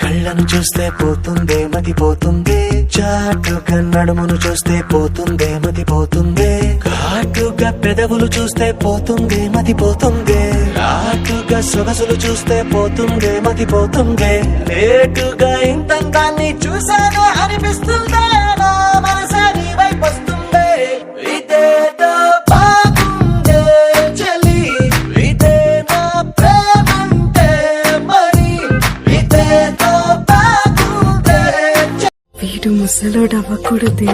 కళ్ళను చూస్తే పోతుందే మతి పోతుందే, చాటుగా నడుమును చూస్తే పోతుందే మతి పోతుందే, ఘాటుగా పెదవులు చూస్తే పోతుందే మతి పోతుందే, ఘాటుగా సొగసులు చూస్తే పోతుందే మతి పోతుందే, లేటుగా ఇంతంతాన్ని చూసాను అనిపిస్తుందే, నా మనసే నీ వైపు వస్తుందే, ఇదేదో బాగుందే చలి, ఇదే నా ప్రేమంటే మరి, ఇదేదో వీడు ముసలోడు అవ్వకూడదే.